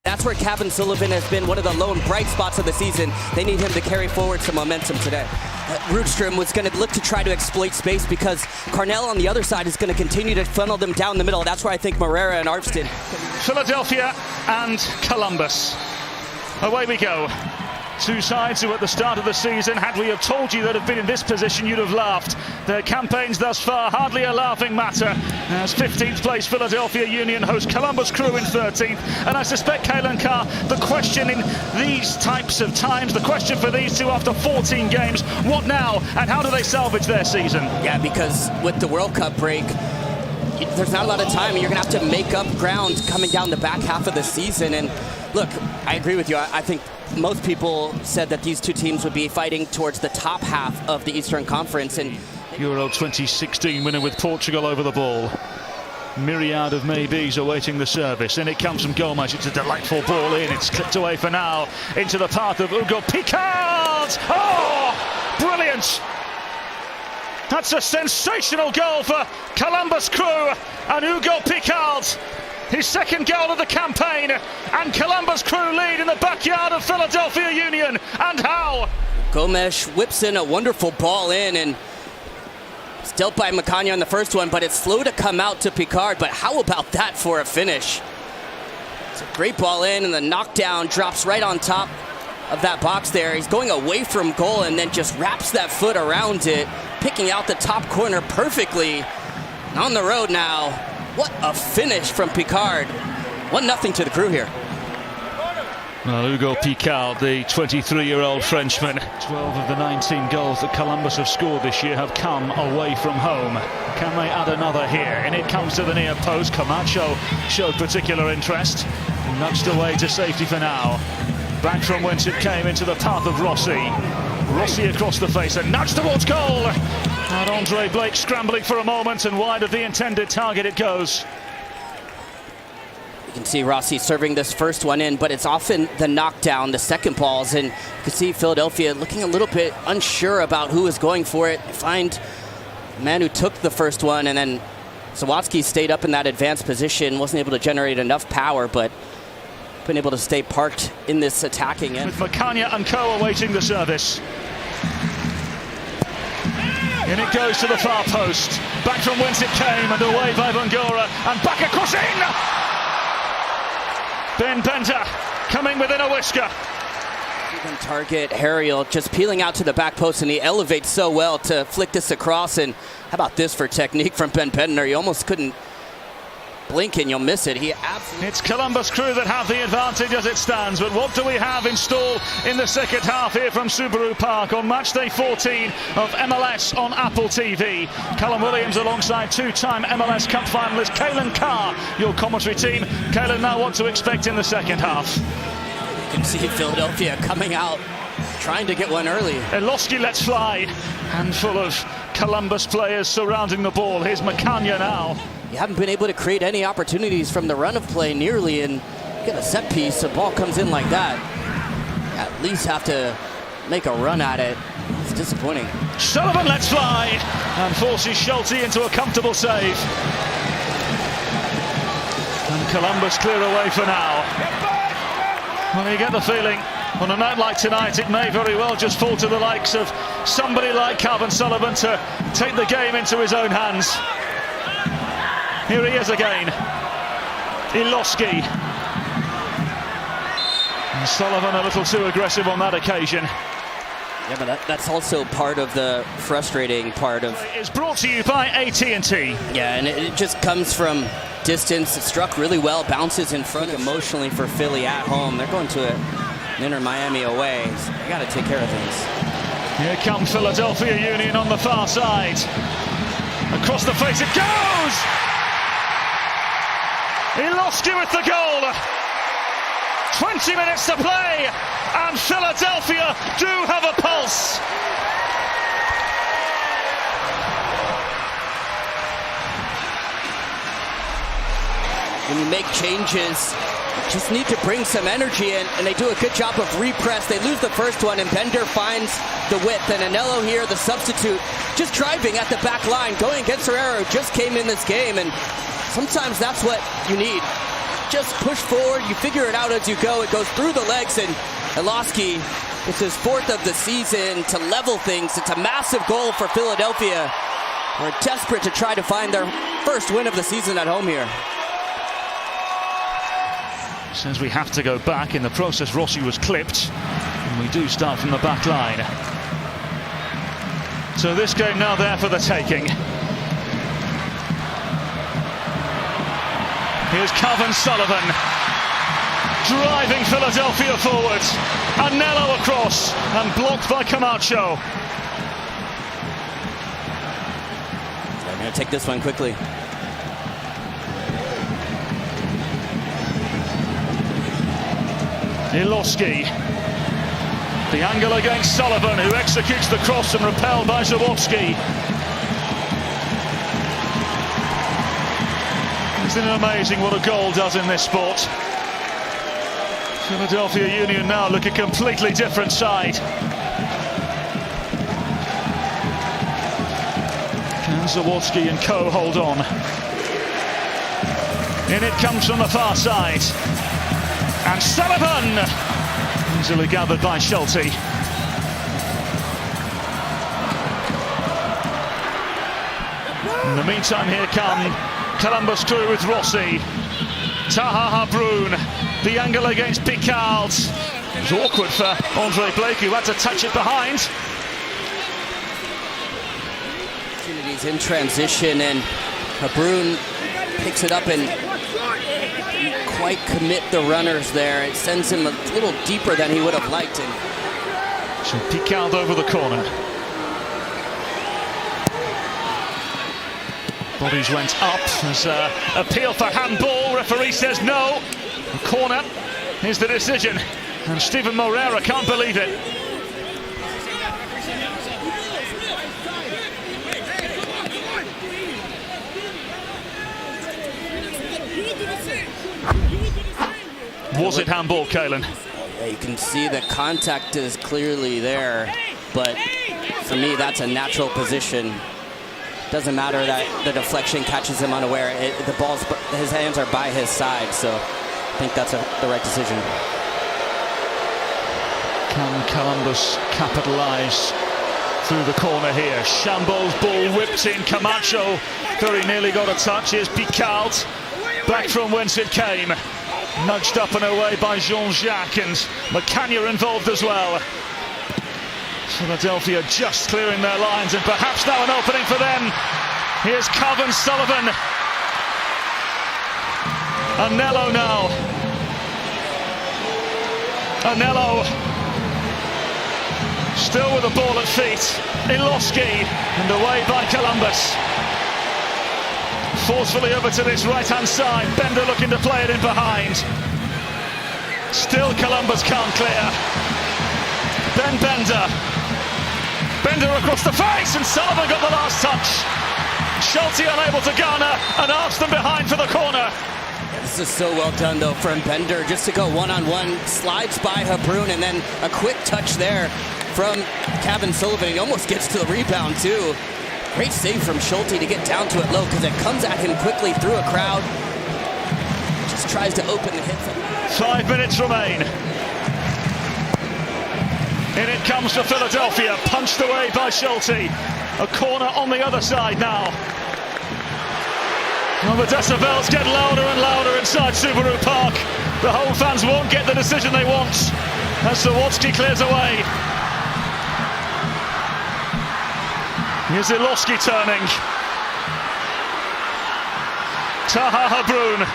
That's where Kevin Sullivan has been one of the lone bright spots of the season. They need him to carry forward some momentum today. Rudstrom was going to look to try to exploit space because Carnell on the other side is going to continue to funnel them down the middle. That's where I think Morera and Arvston. Philadelphia and Columbus. Away we go. Two sides who at the start of the season, had we have told you that have been in this position, you'd have laughed. Their campaigns thus far, hardly a laughing matter. As 15th place Philadelphia Union host Columbus Crew in 13th. And I suspect, Kalen Carr, the question in these types of times, the question for these two after 14 games, what now and how do they salvage their season? Yeah, because with the World Cup break, there's not a lot of time. You're going to have to make up ground coming down the back half of the season. And look, I agree with you. I think most people said that these two teams would be fighting towards the top half of the Eastern Conference. And Euro 2016 winner with Portugal over the ball. Myriad of maybes awaiting the service. In it comes from Gomez. It's a delightful ball in. It's clipped away for now into the path of Hugo Picard. Oh, brilliant! That's a sensational goal for Columbus Crew and Hugo Picard. His second goal of the campaign, and Columbus Crew lead in the backyard of Philadelphia Union. And how? Gomes whips in a wonderful ball in, and it's dealt by Macania on the first one, but it's slow to come out to Picard. But how about that for a finish? It's a great ball in, and the knockdown drops right on top of that box there. He's going away from goal and then just wraps that foot around it, picking out the top corner perfectly. On the road now. What a finish from Picard. 1-0 to the Crew here. Well, Hugo Picard, the 23-year-old Frenchman. 12 of the 19 goals that Columbus have scored this year have come away from home. Can they add another here? And it comes to the near post. Camacho showed particular interest. Nudged away to safety for now. Back from whence it came into the path of Rossi. Rossi across the face and nudge towards goal. And Andre Blake scrambling for a moment, and wide of the intended target it goes. You can see Rossi serving this first one in, but it's often the knockdown, the second balls, and you can see Philadelphia looking a little bit unsure about who is going for it. Find the man who took the first one, and then Sawatsky stayed up in that advanced position, wasn't able to generate enough power, but been able to stay parked in this attacking end. With Macania and co awaiting the service. In it goes to the far post. Back from whence it came and away by Bangura. And back across in! Ben Bender coming within a whisker. Even target Harriel just peeling out to the back post, and he elevates so well to flick this across. And how about this for technique from Ben Bender? You almost couldn't blink and you'll miss it. It's Columbus Crew that have the advantage as it stands, but what do we have in store in the second half here from Subaru Park on matchday 14 of MLS on Apple TV? Callum Williams alongside two-time MLS Cup finalist Kalen Carr, your commentary team. Kalen, now what to expect in the second half? You can see Philadelphia coming out, trying to get one early. Eloski lets fly, handful of Columbus players surrounding the ball. Here's Macania now. You haven't been able to create any opportunities from the run of play nearly, and get a set piece, the ball comes in like that. At least have to make a run at it. It's disappointing. Sullivan lets fly and forces Schulte into a comfortable save. And Columbus clear away for now. Well, you get the feeling on a night like tonight, it may very well just fall to the likes of somebody like Calvin Sullivan to take the game into his own hands. Here he is again, Iloski. And Sullivan a little too aggressive on that occasion. Yeah, but that's also part of the frustrating part of... It's brought to you by AT&T. Yeah, and it just comes from distance. It struck really well, bounces in front emotionally for Philly at home. They're going to an Inter Miami away. So they got to take care of things. Here comes Philadelphia Union on the far side. Across the face it goes! Iloski with the goal. 20 minutes to play, and Philadelphia do have a pulse. When you make changes, you just need to bring some energy in, and they do a good job of repress. They lose the first one, and Bender finds the width, and Anello here, the substitute, just driving at the back line, going against Herrera, who just came in this game, and sometimes that's what you need. just push forward. You figure it out as you go. It goes through the legs, and Iloski, it's his 4th of the season to level things. It's a massive goal for Philadelphia. We're desperate to try to find their first win of the season at home here. Says we have to go back. In the process, Rossi was clipped. And we do start from the back line. So this game now there for the taking. Here's Kevin Sullivan driving Philadelphia forward. Anello across and blocked by Camacho. They're going to take this one quickly. Iloski. The angle against Sullivan, who executes the cross and repelled by Zawadzki. Isn't it amazing what a goal does in this sport? Philadelphia Union now look a completely different side. Can Zawadzki and co hold on? In it comes from the far side. And Sullivan! Easily gathered by Schulte. In the meantime, here come Columbus Crew with Rossi. Taha Brun. The angle against Picard. It was awkward for Andre Blake, who had to touch it behind. Opportunities in transition, and Brun picks it up and quite commit the runners there. It sends him a little deeper than he would have liked. And so Picard over the corner. Bodies went up. There's an appeal for handball. Referee says no. The corner is the decision. And Steven Moreira can't believe it. Was it handball, Kalen? Yeah, you can see the contact is clearly there, but for me, that's a natural position. Doesn't matter that the deflection catches him unaware. His hands are by his side, so I think that's the right decision. Can Columbus capitalise through the corner here? Chambo's ball whipped in. Camacho very nearly got a touch. Here's Picard, back from whence it came. Nudged up and away by Jean-Jacques, and Macagna involved as well. Philadelphia just clearing their lines, and perhaps now an opening for them. Here's Kevin Sullivan. Anello now. Anello still with the ball at feet. Iloski, and away by Columbus. Forcefully over to this right-hand side. Bender looking to play it in behind. Still Columbus can't clear. Then Bender. Bender across the face, and Sullivan got the last touch. Schulte unable to garner, and Armstrong behind for the corner. Yeah, this is so well done, though, from Bender, just to go one-on-one. Slides by Brun, and then a quick touch there from Kevin Sullivan. He almost gets to the rebound, too. Great save from Schulte to get down to it low, because it comes at him quickly through a crowd. Just tries to open the hit. 5 minutes remain. In it comes for Philadelphia, punched away by Schulte. A corner on the other side now. Well, the decibels get louder and louder inside Subaru Park. The home fans won't get the decision they want as Zawadzki clears away. Here's Iloski turning. Taha Brun.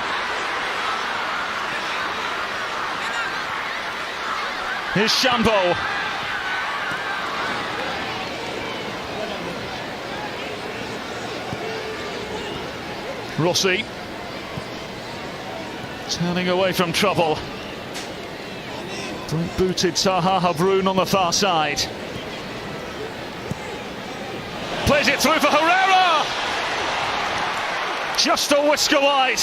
Here's Chambo. Rossi. Turning away from trouble. Booted Taha Brun on the far side. Plays it through for Herrera! Just a whisker wide.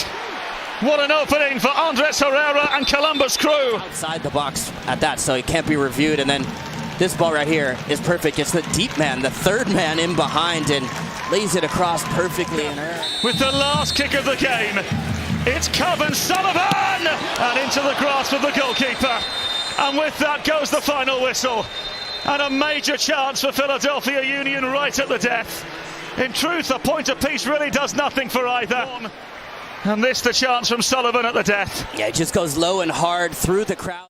What an opening for Andres Herrera and Columbus Crew. Outside the box at that, so it can't be reviewed. And then this ball right here is perfect. It's the deep man, the third man in behind, and lays it across perfectly. With the last kick of the game, it's Kevin Sullivan! into the grasp of the goalkeeper. And with that goes the final whistle. And a major chance for Philadelphia Union right at the death. In truth, a point apiece really does nothing for either. And this the chance from Sullivan at the death. Yeah, it just goes low and hard through the crowd.